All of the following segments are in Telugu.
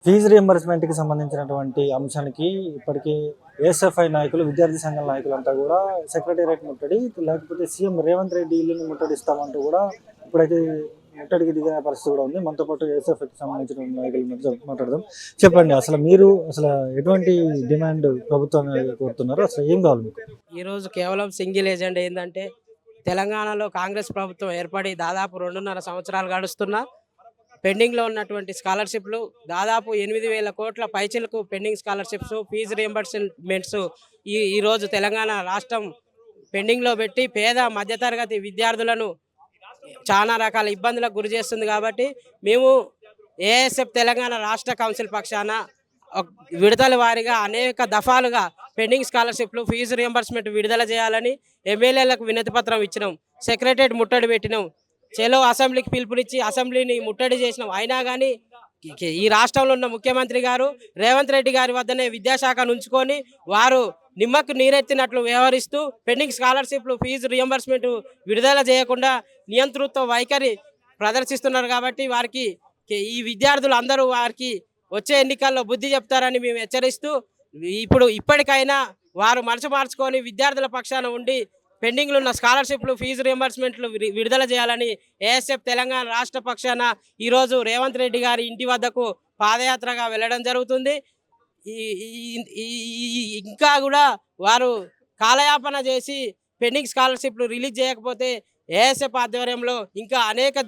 ఫీజు రియంబర్స్మెంట్‌కి సంబంధించినటువంటి అంశానికి ఇప్పటికీ ఎస్ఎఫ్ఐ నాయకులు, విద్యార్థి సంఘాల నాయకులంతా కూడా సెక్రటేరియట్ ముట్టడి, లేకపోతే సీఎం రేవంత్ రెడ్డి ఇల్లుని ముట్టడిస్తామంటూ కూడా ఇప్పుడైతే ముట్టడికి దిగిన పరిస్థితి కూడా ఉంది. మనతో పాటు ఎస్ఎఫ్ఐకి సంబంధించిన నాయకుల మధ్య మాట్లాడదాం. చెప్పండి, అసలు ఎటువంటి డిమాండ్ ప్రభుత్వాన్ని కోరుతున్నారు? అసలు ఏం కావాలి మీకు? ఈరోజు కేవలం సింగిల్ ఏజెండా ఏంటంటే తెలంగాణలో కాంగ్రెస్ ప్రభుత్వం ఏర్పడి దాదాపు 2.5 సంవత్సరాలు గడుస్తున్నా పెండింగ్లో ఉన్నటువంటి స్కాలర్షిప్లు దాదాపు 8,000 కోట్ల పైచిలకు పెండింగ్ స్కాలర్షిప్స్, ఫీజు రియంబర్స్మెంట్స్ ఈరోజు తెలంగాణ రాష్ట్రం పెండింగ్లో పెట్టి పేద మధ్యతరగతి విద్యార్థులను చాలా రకాల ఇబ్బందులకు గురి చేస్తుంది. కాబట్టి మేము ఏఎస్ఎఫ్ తెలంగాణ రాష్ట్ర కౌన్సిల్ పక్షాన విడుదల వారీగా అనేక దఫాలుగా పెండింగ్ స్కాలర్షిప్లు, ఫీజు రియంబర్స్మెంట్ విడుదల చేయాలని ఎమ్మెల్యేలకు వినతి పత్రం ఇచ్చినాం. సెక్రటరేట్ ముట్టడి పెట్టినాం. చెలో అసెంబ్లీకి పిలుపునిచ్చి అసెంబ్లీని ముట్టడి చేసినాం. అయినా కానీ ఈ రాష్ట్రంలో ఉన్న ముఖ్యమంత్రి గారు రేవంత్ రెడ్డి గారి వద్దనే విద్యాశాఖను ఉంచుకొని వారు నిమ్మకు నీరెత్తినట్లు వ్యవహరిస్తూ పెండింగ్ స్కాలర్షిప్లు, ఫీజు రియంబర్స్మెంట్ విడుదల చేయకుండా నియంతృత్వ వైఖరి ప్రదర్శిస్తున్నారు. కాబట్టి వారికి ఈ విద్యార్థులు అందరూ వారికి వచ్చే ఎన్నికల్లో బుద్ధి చెప్తారని మేము హెచ్చరిస్తూ ఇప్పటికైనా వారు మనసు మార్చుకొని విద్యార్థుల పక్షాన ఉండి పెండింగ్లో ఉన్న స్కాలర్షిప్లు, ఫీజు రియంబర్స్మెంట్లు విడుదల చేయాలని ఏఎస్ఎఫ్ తెలంగాణ రాష్ట్ర పక్షాన ఈరోజు రేవంత్ రెడ్డి గారి ఇంటి వద్దకు పాదయాత్రగా వెళ్ళడం జరుగుతుంది. ఇంకా కూడా వారు కాలయాపన చేసి పెండింగ్ స్కాలర్షిప్లు రిలీజ్ చేయకపోతే ఏఎస్ఎఫ్ ఆధ్వర్యంలో ఇంకా అనేక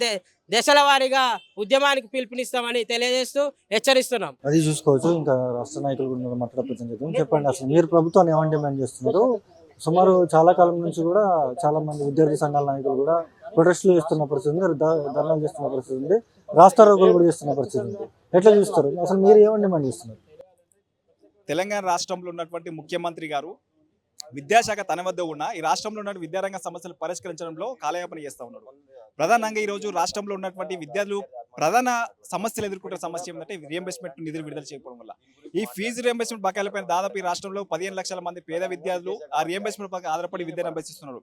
దశల వారీగా ఉద్యమానికి పిలుపునిస్తామని తెలియజేస్తూ హెచ్చరిస్తున్నాం. అది చూసుకోవచ్చు. ఇంకా రాష్ట్ర నాయకులు కూడా మాట్లాడకపోతే చెప్పండి, అసలు మీరు ప్రభుత్వాన్ని ఏమని డిమాండ్ చేస్తున్నారు? సుమారు చాలా కాలం నుంచి కూడా చాలా మంది విద్యార్థి సంఘాల నాయకులు కూడా ప్రొటెస్టులు చేస్తున్న పరిస్థితి ఉంది, ధర్నాలు చేస్తున్న పరిస్థితి ఉంది, రాస్తారోకోలు కూడా చేస్తున్న పరిస్థితి ఉంది. ఎట్లా చూస్తారు? అసలు మీరు ఏమని డిమాండ్ చేస్తున్నారు? తెలంగాణ రాష్ట్రంలో ఉన్నటువంటి ముఖ్యమంత్రి గారు విద్యాశాఖ తన వద్ద ఉన్న ఈ రాష్ట్రంలో ఉన్న విద్యారంగ సమస్యలు పరిష్కరించడంలో కాలయాపన చేస్తూ ఉన్నారు. ప్రధానంగా ఈరోజు రాష్ట్రంలో ఉన్నటువంటి విద్యార్థులు ప్రధాన సమస్యలు ఎదుర్కొంటున్న సమస్య ఏంటంటే రియంబర్స్మెంట్ నిధులు విడుదల చేయకపోవడం వల్ల ఈ ఫీజు రియంబర్స్మెంట్ బకాయిలపైన దాదాపు ఈ రాష్ట్రంలో 15 లక్షల మంది పేద విద్యార్థులు ఆ రియంబర్స్మెంట్ పైన ఆధారపడి విద్యను అభ్యసిస్తున్నారు.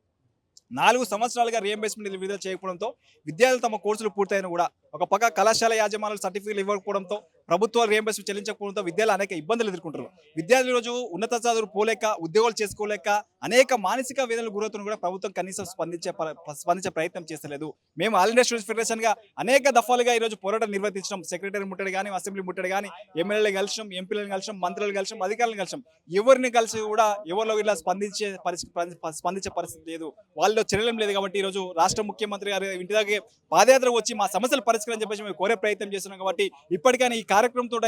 4 సంవత్సరాలుగా రియంబర్స్మెంట్ నిధులు విడుదల చేయకపోవడంతో విద్యార్థులు తమ కోర్సులు పూర్తయిన కూడా ఒక పక్క కళాశాల యాజమాన్యాలు సర్టిఫికేట్లు ఇవ్వకపోవడంతో, ప్రభుత్వ రియంబర్స్మెంట్ చెల్లించకపోవడంతో విద్యార్థులు అనేక ఇబ్బందులు ఎదుర్కొంటారు. విద్యార్థులు రోజు ఉన్నత చదువులు పోలేక, ఉద్యోగాలు చేసుకోలేక అనేక మానసిక వేదనలు గురవుతున్న కూడా ప్రభుత్వం కనీసం స్పందించే ప్రయత్నం చేస్తలేదు. మేము ఆల్ ఇండియా స్టూడెంట్స్ ఫెడరేషన్ గా అనేక దఫాలుగా ఈరోజు పోరాటం నిర్వర్తించడం. సెక్రటరీ ముట్టడి కానీ, అసెంబ్లీ ముట్టడి కానీ, ఎమ్మెల్యేలు కలిసాం, ఎంపీలను కలిసాం, మంత్రులు కలిసాం, అధికారులను కలిసాం. ఎవరిని కలిసి కూడా ఎవరిలో ఇలా స్పందించే పరిస్థితి లేదు, వాళ్ళలో చర్యలం లేదు. కాబట్టి ఈరోజు రాష్ట్ర ముఖ్యమంత్రి గారు ఇంటి దగ్గర పాదయాత్ర వచ్చి మా సమస్యలు పరిష్కరని చెప్పేసి మేము కోరే ప్రయత్నం చేస్తున్నాం. కాబట్టి ఇప్పటికైనా ఈ కార్యక్రమంతో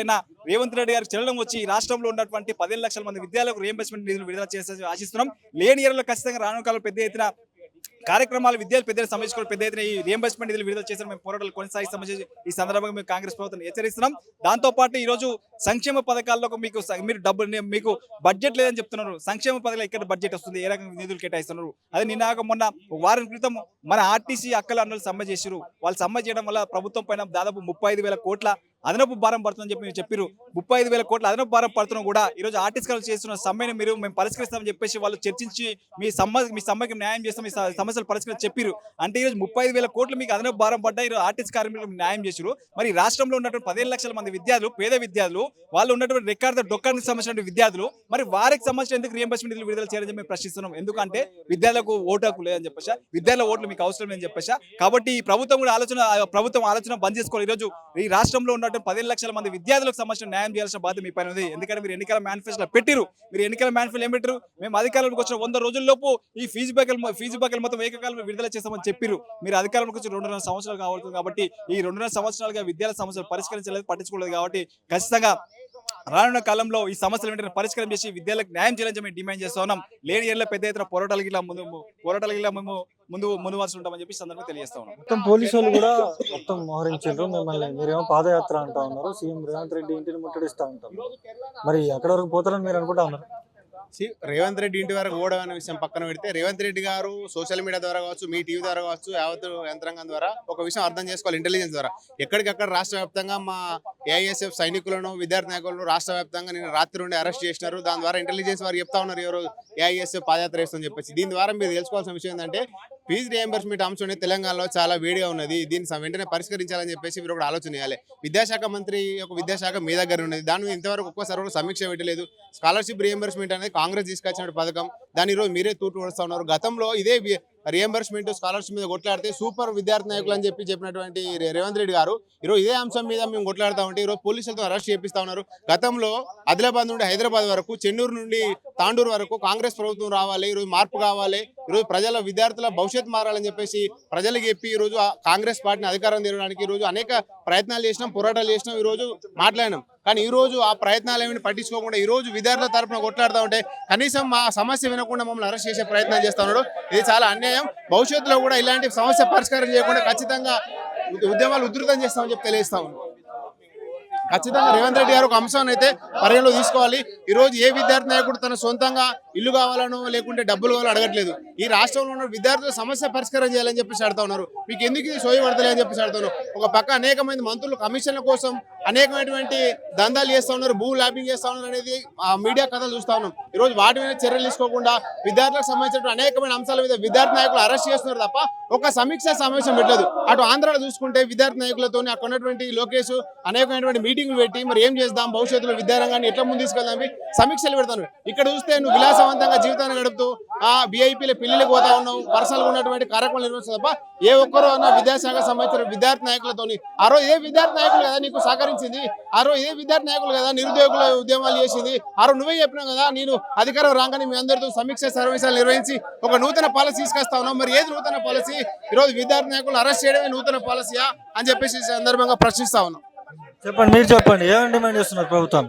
రేవంత్ రెడ్డి గారికి చెల్లడం వచ్చి రాష్ట్రంలో ఉన్నటువంటి 15 లక్షల మంది విద్యార్థులకు రియంబర్స్మెంట్ నిధులు విడుదల చేసి ఆశిస్తున్నాం. లేని ఏళ్లలో ఖచ్చితంగా రానున్న కాలంలో పెద్ద ఎత్తున కార్యక్రమాలు విద్యార్థులు పెద్ద సమస్యలు పెద్ద ఎత్తున ఈ రియంబర్స్మెంట్ నిధులు విడుదల చేసిన మేము పోరాటాలు కొనసాగిస్తామని ఈ సందర్భంగా మేము కాంగ్రెస్ ప్రభుత్వాన్ని హెచ్చరిస్తున్నాం. దాంతోపాటు ఈరోజు సంక్షేమ పథకాల్లో మీరు డబ్బులు మీకు బడ్జెట్ లేదని చెప్తున్నారు. సంక్షేమ పథకాలు ఎక్కడ బడ్జెట్ వస్తుంది, ఏ రకంగా నిధులు కేటాయిస్తున్నారు? అది మొన్న వారం క్రితం మన ఆర్టీసీ అక్కల అన్నలు సమ్మె చేశారు. వాళ్ళు సమ్మె చేయడం వల్ల ప్రభుత్వం పైన దాదాపు 35,000 కోట్ల అదనపు భారం పడుతుందని చెప్పి మీరు చెప్పారు. 35,000 కోట్ల అదనపు భారం పడుతున్నా కూడా ఈరోజు ఆర్టీసీలు చేస్తున్న సమ్మెను మేము పరిష్కరిస్తామని చెప్పేసి వాళ్ళు చర్చించి మీ సమ్మెకి న్యాయం చేస్తాం, మీ సమస్యలు పరిష్కరించి చెప్పారు. అంటే ఈరోజు 35,000 కోట్లు మీకు అదనపు భారం పడ్డా ఈరోజు ఆర్టీసీ కార్మికులకు న్యాయం చేశారు. మరి రాష్ట్రంలో ఉన్నటువంటి 15 లక్షల మంది విద్యార్థులు, పేద విద్యార్థులు, వాళ్ళు ఉన్నటువంటి రికార్డు డొక్కానికి సంబంధించిన విద్యార్థులు, మరి వారికి సంబంధించిన ఎందుకు రియంబర్స్మెంట్ నిధులు విడుదల చేయాలని మేము ప్రశ్నిస్తున్నాం. ఎందుకంటే విద్యార్థులకు ఓటు హక్కు లేదని చెప్పేసా, విద్యార్థుల ఓట్లు మీకు అవసరం లేదని చెప్పేసా. కాబట్టి ఈ ప్రభుత్వం ఆలోచన బంద్ చేసుకోవాలి. ఈరోజు ఈ రాష్ట్రంలో ఉన్న 15 లక్షల మంది విద్యార్థులకు సంబంధించిన న్యాయం చేయాల్సిన బాధ్యత మీ పైన ఉంది. ఎందుకంటే మీరు ఎన్నికల మేనిఫెస్టోలో పెట్టిరు. మీరు ఎన్నికల మేనిఫెస్టో ఏం పెట్టారు? మేము అధికారంలోకి వచ్చిన 100 రోజుల్లోపు ఈ ఫీజు బకాయిలు మొత్తం ఏకకాలంలో విడుదల చేస్తామని చెప్పారు. మీరు అధికారంలోకి వచ్చి 2.5 సంవత్సరాలు కావాలి. కాబట్టి ఈ 2.5 సంవత్సరాలుగా విద్యార్థుల సమస్యలు పరిష్కరించలేదు, పట్టించుకోలేదు. కాబట్టి ఖచ్చితంగా రానున్న కాలంలో ఈ సమస్యలు వెంటనే పరిష్కారం చేసి విద్యార్థులకు న్యాయం చేయాలని మేము డిమాండ్ చేస్తా ఉన్నాం. లేని ఏళ్ళ పెద్ద ఎత్తున పోరాటాలు మేము ముందు వరుస ఉంటామని చెప్పి సందర్భంగా తెలియజేస్తా ఉన్నాం. మొత్తం పోలీసు వాళ్ళు కూడా మోహరించారు మిమ్మల్ని. మీరేమో పాదయాత్ర అంటా ఉన్నారు, సీఎం రేవంత్ రెడ్డి ఇంటిని ముట్టడిస్తా ఉంటారు. మరి అక్కడ వరకు పోతారని మీరు అనుకుంటా ఉన్నారు? రేవంత్ రెడ్డి ఇంటి వరకు ఓడం అనే విషయం పక్కన పెడితే, రేవంత్ రెడ్డి గారు సోషల్ మీడియా ద్వారా కావచ్చు, మీ టీవీ ద్వారా కావచ్చు, యావత్ యంత్రాంగం ద్వారా ఒక విషయం అర్థం చేసుకోవాలి. ఇంటెలిజెన్స్ ద్వారా ఎక్కడికక్కడ రాష్ట్ర వ్యాప్తంగా మా ఏఐఎస్ఎఫ్ సైనికులను, విద్యార్థి నాయకులను రాష్ట్ర వ్యాప్తంగా నేను రాత్రి నుండి అరెస్ట్ చేసినారు. దాని ద్వారా ఇంటెలిజెన్స్ వారు చెప్తా ఉన్నారు ఎవరు ఏఐఎస్ఎఫ్ పాదయాత్ర చేస్తుందని చెప్పేసి. దీని ద్వారా మీరు తెలుసుకోవాల్సిన విషయం ఏంటంటే ఫీజు రియంబర్స్మెంట్ అంశం అనేది తెలంగాణలో చాలా వేడిగా ఉన్నది. దీన్ని వెంటనే పరిష్కరించాలని చెప్పేసి మీరు కూడా ఆలోచన చేయాలి. విద్యాశాఖ మంత్రి యొక్క విద్యాశాఖ మీ దగ్గర ఉన్నది. దాని మీద ఇంతవరకు ఒక్కసారి కూడా సమీక్ష పెట్టలేదు. స్కాలర్షిప్ రియంబర్స్మెంట్ అనేది కాంగ్రెస్ తీసుకొచ్చిన పథకం. దాని ఈరోజు మీరే తూటు పడుస్తూ ఉన్నారు. గతంలో ఇదే రియంబర్స్మెంట్ స్కాలర్షిప్ మీద కొట్లాడితే సూపర్ విద్యార్థి నాయకులు అని చెప్పినటువంటి రేవంత్ రెడ్డి గారు ఈరోజు ఇదే అంశం మీద మేము కొట్లాడుతూ ఉంటే ఈరోజు పోలీసులతో అరెస్ట్ చేపిస్తా ఉన్నారు. గతంలో ఆదిలాబాద్ నుండి హైదరాబాద్ వరకు, చెన్నూరు నుండి తాండూరు వరకు కాంగ్రెస్ ప్రభుత్వం రావాలి, ఈరోజు మార్పు కావాలి, ఈరోజు ప్రజల విద్యార్థుల భవిష్యత్తు మారాలని చెప్పేసి ప్రజలకు చెప్పి ఈరోజు కాంగ్రెస్ పార్టీని అధికారం తీయడానికి ఈరోజు అనేక ప్రయత్నాలు చేసినాం, పోరాటాలు చేసినాం, ఈరోజు మాట్లాడినాం. కానీ ఈ రోజు ఆ ప్రయత్నాలు ఏమైనా పట్టించుకోకుండా ఈ రోజు విద్యార్థుల తరపున కొట్లాడుతూ ఉంటే కనీసం మా సమస్య వినకుండా మమ్మల్ని అరెస్ట్ చేసే ప్రయత్నం చేస్తా ఉన్నాడు. ఇది చాలా అన్యాయం. భవిష్యత్తులో కూడా ఇలాంటి సమస్య పరిష్కారం చేయకుండా ఖచ్చితంగా ఉద్యమాలు ఉధృతం చేస్తామని చెప్పి తెలియజేస్తా ఉన్నాం. ఖచ్చితంగా రేవంత్ రెడ్డి గారు ఒక అంశాన్ని అయితే పరిగణలో తీసుకోవాలి. ఈ రోజు ఏ విద్యార్థి నాయకుడు తన సొంతంగా ఇల్లు కావాలనో లేకుంటే డబ్బులు కావాలో అడగట్లేదు. ఈ రాష్ట్రంలో ఉన్న విద్యార్థుల సమస్య పరిష్కారం చేయాలని చెప్పేసి అడుగుతా ఉన్నారు. మీకు ఎందుకు ఇది సోయపడతలే అని చెప్పేసి అడుగుతున్నారు. ఒక పక్క అనేక మంది మంత్రులు కమిషన్ల కోసం అనేకమైనటువంటి దందాలు చేస్తా ఉన్నారు, భూ ల్యాబింగ్ చేస్తా ఉన్నారు అనేది మీడియా కథలు చూస్తా ఉన్నాం. ఈ రోజు వాటి మీద చర్యలు తీసుకోకుండా విద్యార్థులకు సంబంధించిన అనేకమైన అంశాల మీద విద్యార్థి నాయకులు అరెస్ట్ చేస్తున్నారు తప్ప ఒక సమీక్ష సమావేశం పెట్టలేదు. అటు ఆంధ్రాలో చూసుకుంటే విద్యార్థి నాయకులతో అక్కడ ఉన్నటువంటి లోకేష్ అనేకమైనటువంటి మీటింగ్లు పెట్టి మరి ఏం చేద్దాం, భవిష్యత్తులో విద్యారంగాన్ని ఎట్లా ముందు తీసుకెళ్దాం సమీక్షలు పెడతాను. ఇక్కడ చూస్తే నువ్వు విలాసవంతంగా జీవితాన్ని గడుపుతూ ఆ విఐపీల పెళ్లికి పోతా ఉన్నావు, పర్సనల్గా ఉన్నటువంటి కార్యక్రమాలు నిర్వహిస్తుంది తప్ప ఏ ఒక్కరూ అన్న విద్యాశాఖ సంబంధించిన విద్యార్థి నాయకులతోని ఆ రోజు ఏ విద్యార్థి నాయకులు కదా నీకు సహకరించింది, ఆ రోజు ఏ విద్యార్థి నాయకులు కదా నిరుద్యోగుల ఉద్యమాలు చేసింది, ఆ రోజు నువ్వే చెప్పినావు కదా నేను అధికారం రాగానే మీ అందరితో సమీక్ష సమావేశాలు నిర్వహించి ఒక నూతన పాలసీ తీసుకొస్తా ఉన్నావు. మరి ఏది నూతన పాలసీ? ఈరోజు విద్యార్థి నాయకులు అరెస్ట్ చేయడమే నూతన పాలసీయా అని చెప్పేసి సందర్భంగా ప్రశ్నిస్తా ఉన్నాం. చెప్పండి, మీరు చెప్పండి, ఏమని డిమాండ్ చేస్తున్నారు ప్రభుత్వం?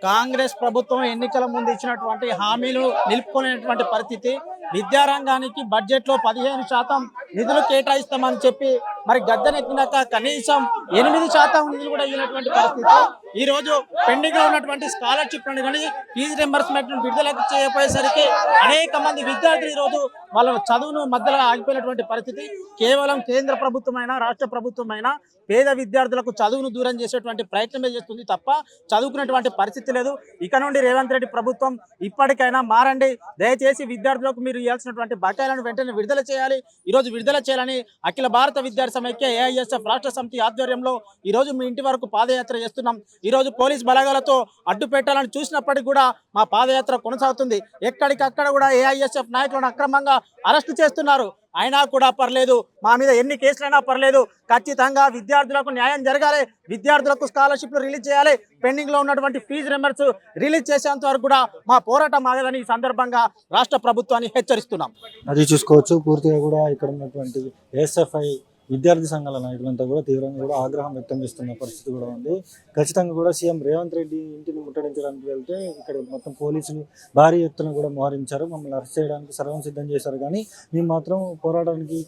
కాంగ్రెస్ ప్రభుత్వం ఎన్నికల ముందు ఇచ్చినటువంటి హామీలు నిలుపుకునేటువంటి పరిస్థితి. విద్యారంగానికి బడ్జెట్ లో 15% నిధులు కేటాయిస్తామని చెప్పి మరి గద్దెనెక్కినాక కనీసం 8% నిధులు కూడా ఇవ్వనటువంటి పరిస్థితి. ఈ రోజు పెండింగ్ లో ఉన్నటువంటి స్కాలర్షిప్ కానీ ఫీజు రింబర్స్మెంట్ విడుదల చేయకపోయేసరికి అనేక మంది విద్యార్థులు ఈ రోజు వాళ్ళ చదువును మధ్యలో ఆగిపోయినటువంటి పరిస్థితి. కేవలం కేంద్ర ప్రభుత్వమైనా రాష్ట్ర ప్రభుత్వమైనా పేద విద్యార్థులకు చదువును దూరం చేసేటువంటి ప్రయత్నమే చేస్తుంది తప్ప చదువుకునేటువంటి పరిస్థితి లేదు. ఇక నుండి రేవంత్ రెడ్డి ప్రభుత్వం ఇప్పటికైనా మారండి. దయచేసి విద్యార్థులకు మీరు ఇవ్వాల్సినటువంటి బకాయిలను వెంటనే విడుదల చేయాలి. ఈ రోజు విడుదల చేయాలని అఖిల భారత విద్యార్థి సమైక్య ఏఐఎస్ఎఫ్ రాష్ట్ర సమితి ఆధ్వర్యంలో ఈ రోజు మీ ఇంటి వరకు పాదయాత్ర చేస్తున్నాం. ఈ రోజు పోలీస్ బలగాలతో అడ్డు పెట్టాలని చూసినప్పటికీ కూడా మా పాదయాత్ర కొనసాగుతుంది. ఎక్కడికక్కడ కూడా ఏఐఎస్ఎఫ్ నాయకులను అక్రమంగా అరెస్టు చేస్తున్నారు. అయినా కూడా పర్లేదు, మా మీద ఎన్ని కేసులైనా పర్లేదు, ఖచ్చితంగా విద్యార్థులకు న్యాయం జరగాలి. విద్యార్థులకు స్కాలర్షిప్లు రిలీజ్ చేయాలి. పెండింగ్ లో ఉన్నటువంటి ఫీజు రిమెంబర్స్ రిలీజ్ చేసేంత వరకు కూడా మా పోరాటం ఆగదని ఈ సందర్భంగా రాష్ట్ర ప్రభుత్వాన్ని హెచ్చరిస్తున్నాం. అది చూసుకోవచ్చు. పూర్తిగా కూడా ఇక్కడ ఉన్నటువంటి ఎస్ఎఫ్ఐ విద్యార్థి సంఘాల నాయకులంతా కూడా తీవ్రంగా కూడా ఆగ్రహం వ్యక్తం చేస్తున్న పరిస్థితి కూడా ఉంది. ఖచ్చితంగా కూడా సీఎం రేవంత్ రెడ్డి ఇంటిని ముట్టడించడానికి వెళ్తే ఇక్కడ మొత్తం పోలీసులు భారీ ఎత్తున కూడా మోహరించారు. మమ్మల్ని అరెస్ట్ చేయడానికి సర్వం సిద్ధం చేశారు. కానీ మేము మాత్రం పోరాటానికి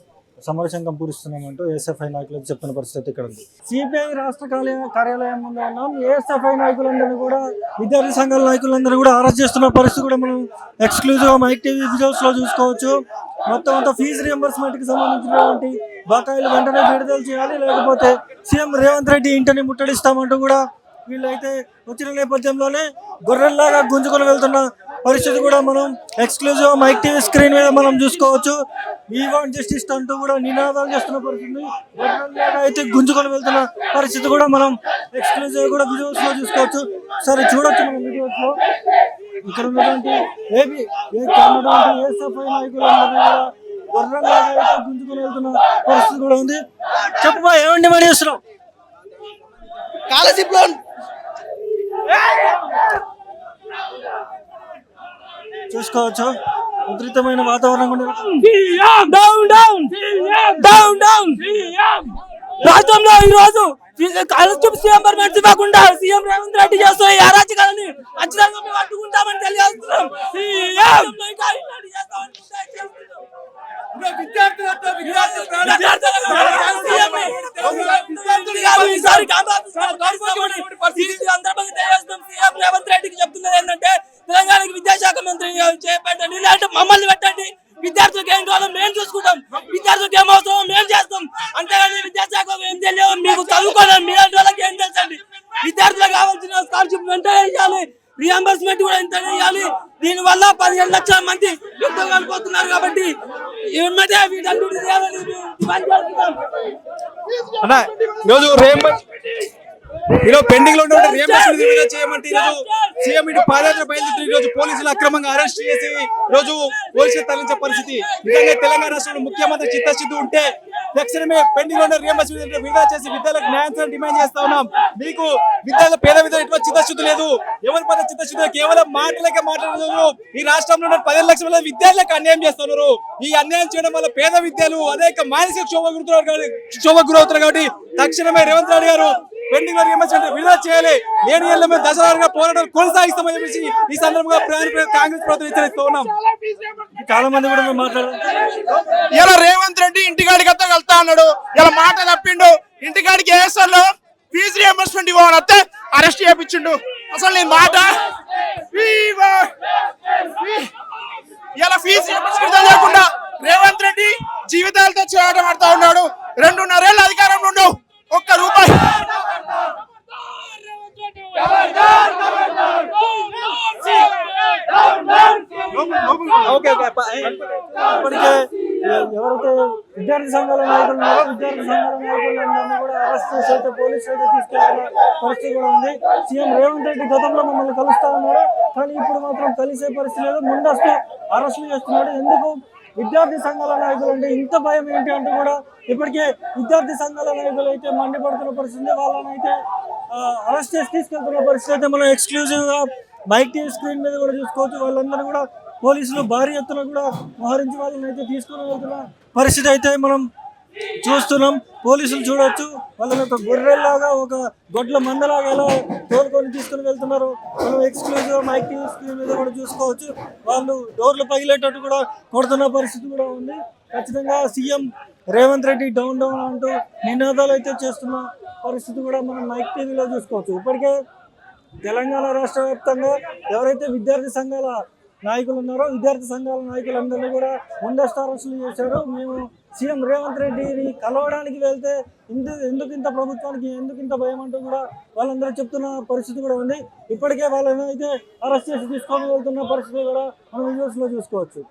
సమరశంకం పూరిస్తున్నామంటూ ఎస్ఎఫ్ఐ నాయకులకు చెప్పిన పరిస్థితి ఇక్కడ ఉంది. సిపిఐ రాష్ట్ర కార్యాలయం ముందు ఉన్నాం. ఎస్ఎఫ్ఐ నాయకులందరినీ కూడా విద్యార్థి సంఘాల నాయకులందరూ కూడా అరెస్ట్ చేస్తున్న పరిస్థితి కూడా మనం ఎక్స్క్లూజివ్గా మైక్ టీవీ విజువల్స్ లో చూసుకోవచ్చు. మొత్తం అంతా ఫీజు రియంబర్స్మెంట్ కి సంబంధించినటువంటి బకాయిలు వెంటనే విడుదల చేయాలి, లేకపోతే సీఎం రేవంత్ రెడ్డి ఇంటిని ముట్టడిస్తామంటూ కూడా వీళ్ళైతే వచ్చిన నేపథ్యంలోనే గొర్రెల్లాగా గుంజుకొని వెళ్తున్న పరిస్థితి కూడా మనం ఎక్స్క్లూజివ్ మైక్ టీవీ స్క్రీన్ మీద మనం చూసుకోవచ్చు. వీ వాంట్ జస్టిస్ అంటూ కూడా నినాదాలు చేస్తున్న పరిస్థితి, గొర్రెల్లాగా అయితే గుంజుకొని వెళ్తున్న పరిస్థితి కూడా మనం ఎక్స్క్లూజివ్ కూడా విజువల్స్ లో చూసుకోవచ్చు. సరే చూడొచ్చు మనం విజువల్స్ లో. ఇక్కడ ఉన్నటువంటి ఎస్ఎఫ్ఐ నాయకులందరూ గొర్రెల్లాగా అయితే గుంజుకొని వెళ్తున్న పరిస్థితి కూడా ఉంది. చెప్పబా, ఏమండి మరి చేస్తున్నాం? స్కాలర్షిప్ లోన్ చూసుకోవచ్చు. ఉధృతమైన వాతావరణం రాష్ట్రంలో ఈ రోజు స్కాలర్షిప్ రియంబర్స్మెంట్ ఇవ్వకుండా సీఎం రేవంత్ రెడ్డి చేస్తున్న ఈ అరాచకాలని ఖచ్చితంగా మేము అడ్డుకుంటామని తెలియజేస్తున్నాం. రేవంత్ రెడ్డికి చెప్తున్నది ఏంటంటే తెలంగాణకి విద్యాశాఖ మంత్రి చేపట్టండి, లేదంటే మమ్మల్ని పెట్టండి. విద్యార్థులకు ఏం కావాలో మేము చూసుకుంటాం, విద్యార్థులకు ఏం అవసరమో మేము చేస్తాం. అంతేగాని విద్యాశాఖకు ఏం తెలియదు, మీకు చదువుకోవాలి, మీలాంటి వాళ్ళకి ఏం తెలుసండి. విద్యార్థులకు కావాల్సిన స్కాలర్షిప్ వెంటనే ఇవ్వాలి, రియంబర్స్మెంట్ కూడా వెంటనే ఇవ్వాలి. దీని వల్ల 15 లక్షల మంది యుద్ధం కలిపోతున్నారు కాబట్టి ఇమ్మడే వీటన్నిటి అన్న ఈరోజు ఈరోజు పెండింగ్ లో ఉన్నటువంటి రియంబర్స్మెంట్ విడుదల చేయమంటే ఈరోజు సీఎం ఇటు పాదయాత్ర బయలుదేరి ఈరోజు పోలీసులు అక్రమంగా అరెస్ట్ చేసి ఈరోజు పోలీసులు తరలించే పరిస్థితి. నిజంగా తెలంగాణ రాష్ట్రంలో ముఖ్యమంత్రి చిత్తశుద్ధి ఉంటే తక్షణమే పెండింగ్ లో ఉన్న రియంబర్స్మెంట్ విడుదల చేసి విద్యార్థులకు న్యాయం డిమాండ్ చేస్తా ఉన్నాం. మీకు విద్యార్థుల పేద విద్యార్థులు ఎటువంటి చిత్తశుద్ధి లేదు, ఎవరి పట్ల చిత్తశుద్ధి కేవలం మాటలకే మాట్లాడుతున్నారు. ఈ రాష్ట్రంలో ఉన్న 15 లక్షల మంది విద్యార్థులకు అన్యాయం చేస్తున్నారు. ఈ అన్యాయం చేయడం వల్ల పేద విద్యార్థులు అనేక మానసిక క్షోభకు గురవుతున్నారు కాబట్టి తక్షణమే రేవంత్ రెడ్డి గారు పెండింగ్ లో రియంబర్స్మెంట్ విడుదల చేయాలి. 7 ఏళ్ల మీద దశలుగా పోరాటాలు కొనసాగిస్తామని చెప్పేసి ఈ సందర్భంగా కాంగ్రెస్ ప్రభుత్వం హెచ్చరిస్తూ ఉన్నాం. చాలా మంది కూడా మాట్లాడారు. ఇలా రేవంత్ రెడ్డి ఇంటికాడికి వెళ్తా అన్నాడు, ఇలా మాట తప్పిండు. ఇంటికాడికి ఏఎస్ఆర్లో ఫీజు రియంబర్స్మెంట్ ఇవ్వని వస్తే అరెస్ట్ చేయించిండు. అసలు నీ మాట ఇలా ఫీజు రియంబర్స్మెంట్ లేకుండా రేవంత్ రెడ్డి జీవితాలతో చేయడం ఆడుతా ఉన్నాడు. 2.5 ఏళ్ళ అధికారంలో ఉండవు, ఒక్క రూపాయి. ఇప్పటికే ఎవరైతే విద్యార్థి సంఘాల నాయకులు ఉన్నారో విద్యార్థి సంఘాల నాయకులందరినీ కూడా అరెస్ట్ చేసి అయితే పోలీసులు అయితే తీసుకెళ్తున్న పరిస్థితి కూడా ఉంది. సీఎం రేవంత్ రెడ్డి గతంలో మమ్మల్ని కలుస్తా ఉన్నాడు, కానీ ఇప్పుడు మాత్రం కలిసే పరిస్థితి లేదు. ముందస్తు అరెస్టులు చేస్తున్నాడు. ఎందుకు విద్యార్థి సంఘాల నాయకులు అంటే ఇంత భయం ఏంటి అంటే కూడా ఇప్పటికే విద్యార్థి సంఘాల నాయకులు అయితే మండిపడుతున్న పరిస్థితి. వాళ్ళని అయితే అరెస్ట్ చేసి తీసుకెళ్తున్న పరిస్థితి అయితే మనం ఎక్స్క్లూజివ్ గా మైక్ టీవీ స్క్రీన్ మీద కూడా చూసుకోవచ్చు. వాళ్ళందరూ కూడా పోలీసులు భారీ ఎత్తున కూడా మోహరించి వాళ్ళని అయితే తీసుకుని వెళ్తున్న పరిస్థితి అయితే మనం చూస్తున్నాం. పోలీసులు చూడొచ్చు వాళ్ళని ఒక గొర్రెల్లాగా ఒక గొడ్ల మందలాగా ఎలా తోలుకొని తీసుకుని వెళ్తున్నారు. మనం ఎక్స్క్లూజివ్ మైక్ టీవీ స్క్రీన్ మీద కూడా చూసుకోవచ్చు. వాళ్ళు డోర్లు పగిలేటట్టు కూడా కొడుతున్న పరిస్థితి కూడా ఉంది. ఖచ్చితంగా CM Revanth Reddy down down అంటూ నినాదాలు అయితే చేస్తున్న పరిస్థితి కూడా మనం మైక్ టీవీలో చూసుకోవచ్చు. ఇప్పటికే తెలంగాణ రాష్ట్ర వ్యాప్తంగా ఎవరైతే విద్యార్థి సంఘాల నాయకులు ఉన్నారో విద్యార్థి సంఘాల నాయకులందరినీ కూడా ముందస్తు అరెస్టులు చేశారు. మేము సీఎం రేవంత్ రెడ్డిని కలవడానికి వెళ్తే ఎందుకు ఇంత ప్రభుత్వానికి ఎందుకు ఇంత భయం అంటూ కూడా వాళ్ళందరూ చెప్తున్న పరిస్థితి కూడా ఉంది. ఇప్పటికే వాళ్ళని అయితే అరెస్ట్ చేసి తీసుకొని వెళ్తున్న పరిస్థితి కూడా మనం వీడియోస్లో చూసుకోవచ్చు.